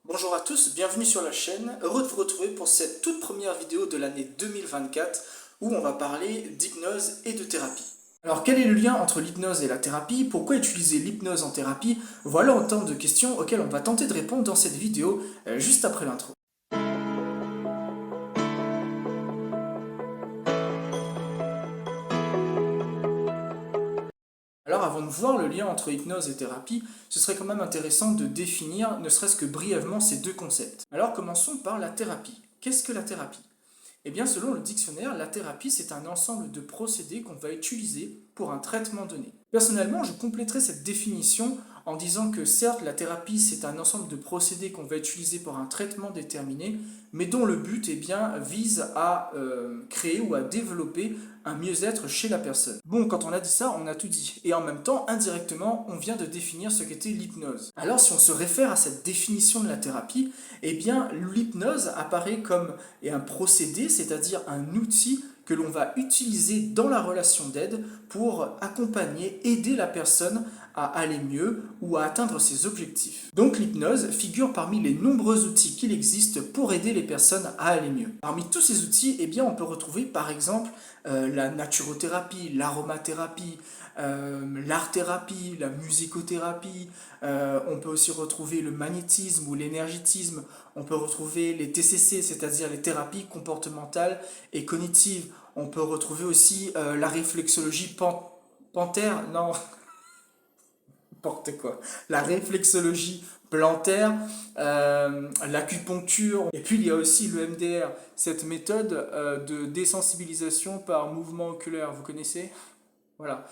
Bonjour à tous, bienvenue sur la chaîne. Heureux de vous retrouver pour cette toute première vidéo de l'année 2024 où on va parler d'hypnose et de thérapie. Alors quel est le lien entre l'hypnose et la thérapie? Pourquoi utiliser l'hypnose en thérapie? Voilà autant de questions auxquelles on va tenter de répondre dans cette vidéo juste après l'intro. Alors avant de voir le lien entre hypnose et thérapie, ce serait quand même intéressant de définir, ne serait-ce que brièvement, ces deux concepts. Alors commençons par la thérapie. Qu'est-ce que la thérapie? Eh bien, selon le dictionnaire, la thérapie, c'est un ensemble de procédés qu'on va utiliser pour un traitement donné. Personnellement, je compléterai cette définition en disant que certes, la thérapie, c'est un ensemble de procédés qu'on va utiliser pour un traitement déterminé, mais dont le but vise à créer ou à développer un mieux-être chez la personne. Bon, quand on a dit ça, on a tout dit. Et en même temps, indirectement, on vient de définir ce qu'était l'hypnose. Alors, si on se réfère à cette définition de la thérapie, eh bien, l'hypnose apparaît comme un procédé, c'est-à-dire un outil que l'on va utiliser dans la relation d'aide pour accompagner, aider la personne à aller mieux ou à atteindre ses objectifs. Donc l'hypnose figure parmi les nombreux outils qu'il existe pour aider les personnes à aller mieux. Parmi tous ces outils, eh bien, on peut retrouver par exemple la naturothérapie, l'aromathérapie, l'art-thérapie, la musicothérapie, on peut aussi retrouver le magnétisme ou l'énergétisme, on peut retrouver les TCC, c'est-à-dire les thérapies comportementales et cognitives, on peut retrouver aussi la réflexologie panthère, non, n'importe quoi, la réflexologie plantaire, l'acupuncture, et puis il y a aussi le MDR, cette méthode de désensibilisation par mouvement oculaire, vous connaissez? Voilà.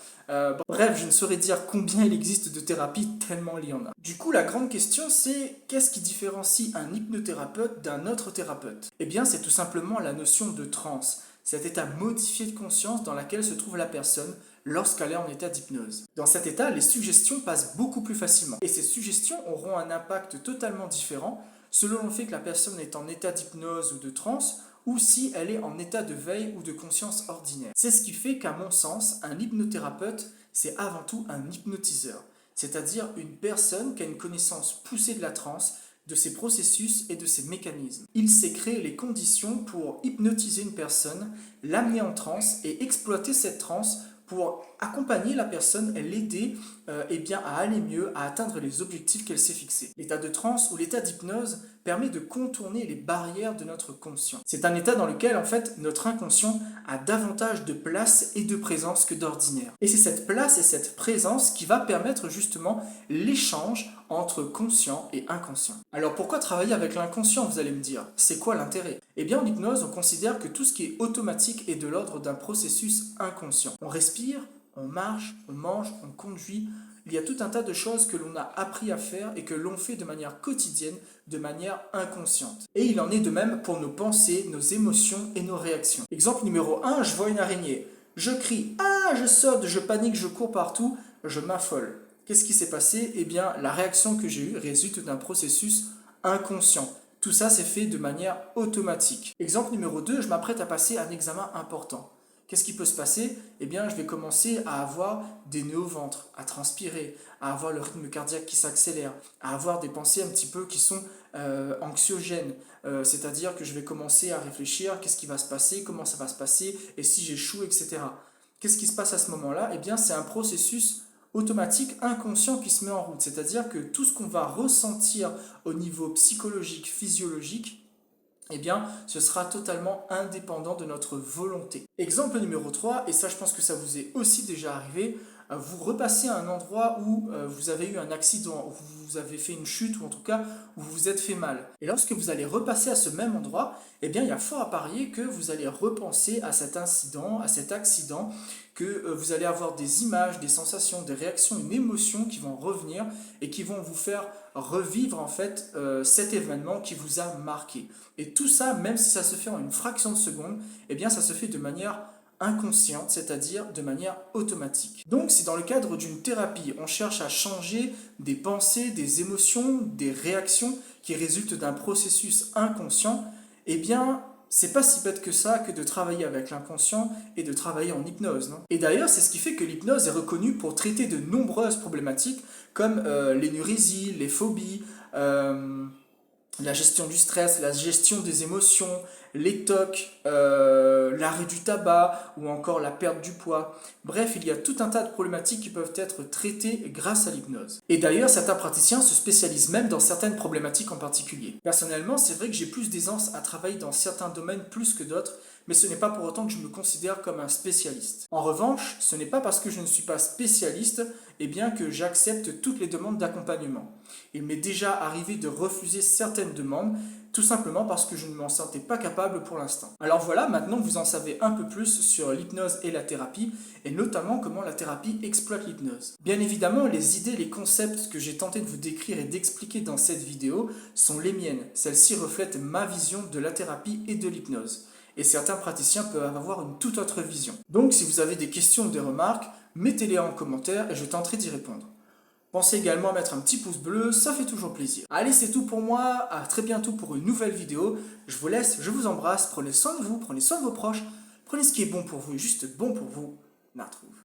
Bref, je ne saurais dire combien il existe de thérapies, tellement il y en a. Du coup, la grande question, c'est qu'est-ce qui différencie un hypnothérapeute d'un autre thérapeute? Eh bien, c'est tout simplement la notion de transe, cet état modifié de conscience dans lequel se trouve la personne lorsqu'elle est en état d'hypnose. Dans cet état, les suggestions passent beaucoup plus facilement. Et ces suggestions auront un impact totalement différent selon le fait que la personne est en état d'hypnose ou de transe ou si elle est en état de veille ou de conscience ordinaire. C'est ce qui fait qu'à mon sens, un hypnothérapeute, c'est avant tout un hypnotiseur, c'est-à-dire une personne qui a une connaissance poussée de la transe, de ses processus et de ses mécanismes. Il sait créer les conditions pour hypnotiser une personne, l'amener en transe et exploiter cette transe pour accompagner la personne, l'aider à aller mieux, à atteindre les objectifs qu'elle s'est fixés. L'état de transe ou l'état d'hypnose permet de contourner les barrières de notre conscient. C'est un état dans lequel en fait notre inconscient a davantage de place et de présence que d'ordinaire. Et c'est cette place et cette présence qui va permettre justement l'échange entre conscient et inconscient. Alors pourquoi travailler avec l'inconscient, vous allez me dire? C'est quoi l'intérêt? Eh bien en hypnose, on considère que tout ce qui est automatique est de l'ordre d'un processus inconscient. On respire, on marche, on mange, on conduit. Il y a tout un tas de choses que l'on a appris à faire et que l'on fait de manière quotidienne, de manière inconsciente. Et il en est de même pour nos pensées, nos émotions et nos réactions. Exemple numéro 1, je vois une araignée. Je crie, ah, je saute, je panique, je cours partout, je m'affole. Qu'est-ce qui s'est passé? Eh bien, la réaction que j'ai eue résulte d'un processus inconscient. Tout ça s'est fait de manière automatique. Exemple numéro 2, je m'apprête à passer un examen important. Qu'est-ce qui peut se passer? Eh bien, je vais commencer à avoir des nœuds au ventre, à transpirer, à avoir le rythme cardiaque qui s'accélère, à avoir des pensées un petit peu qui sont anxiogènes. C'est-à-dire que je vais commencer à réfléchir, qu'est-ce qui va se passer, comment ça va se passer, et si j'échoue, etc. Qu'est-ce qui se passe à ce moment-là? Eh bien, c'est un processus automatique, inconscient qui se met en route. C'est-à-dire que tout ce qu'on va ressentir au niveau psychologique, physiologique, eh bien, ce sera totalement indépendant de notre volonté. Exemple numéro 3, et ça je pense que ça vous est aussi déjà arrivé, vous repassez à un endroit où vous avez eu un accident, où vous avez fait une chute, ou en tout cas où vous vous êtes fait mal. Et lorsque vous allez repasser à ce même endroit, eh bien, il y a fort à parier que vous allez repenser à cet incident, à cet accident, que vous allez avoir des images, des sensations, des réactions, une émotion qui vont revenir et qui vont vous faire revivre en fait cet événement qui vous a marqué. Et tout ça, même si ça se fait en une fraction de seconde, eh bien ça se fait de manière inconsciente, c'est-à-dire de manière automatique. Donc si dans le cadre d'une thérapie, on cherche à changer des pensées, des émotions, des réactions qui résultent d'un processus inconscient, eh bien c'est pas si bête que ça que de travailler avec l'inconscient et de travailler en hypnose, non? Et d'ailleurs, c'est ce qui fait que l'hypnose est reconnue pour traiter de nombreuses problématiques comme l'énurésie, les phobies, la gestion du stress, la gestion des émotions, les TOC, l'arrêt du tabac ou encore la perte du poids. Bref, il y a tout un tas de problématiques qui peuvent être traitées grâce à l'hypnose. Et d'ailleurs, certains praticiens se spécialisent même dans certaines problématiques en particulier. Personnellement, c'est vrai que j'ai plus d'aisance à travailler dans certains domaines plus que d'autres, mais ce n'est pas pour autant que je me considère comme un spécialiste. En revanche, ce n'est pas parce que je ne suis pas spécialiste que j'accepte toutes les demandes d'accompagnement. Il m'est déjà arrivé de refuser certaines demandes, tout simplement parce que je ne m'en sentais pas capable pour l'instant. Alors voilà, maintenant vous en savez un peu plus sur l'hypnose et la thérapie, et notamment comment la thérapie exploite l'hypnose. Bien évidemment, les idées, les concepts que j'ai tenté de vous décrire et d'expliquer dans cette vidéo sont les miennes. Celles-ci reflètent ma vision de la thérapie et de l'hypnose. Et certains praticiens peuvent avoir une toute autre vision. Donc si vous avez des questions ou des remarques, mettez-les en commentaire et je tenterai d'y répondre. Pensez également à mettre un petit pouce bleu, ça fait toujours plaisir. Allez, c'est tout pour moi, à très bientôt pour une nouvelle vidéo. Je vous laisse, je vous embrasse, prenez soin de vous, prenez soin de vos proches, prenez ce qui est bon pour vous et juste bon pour vous. Natrouve.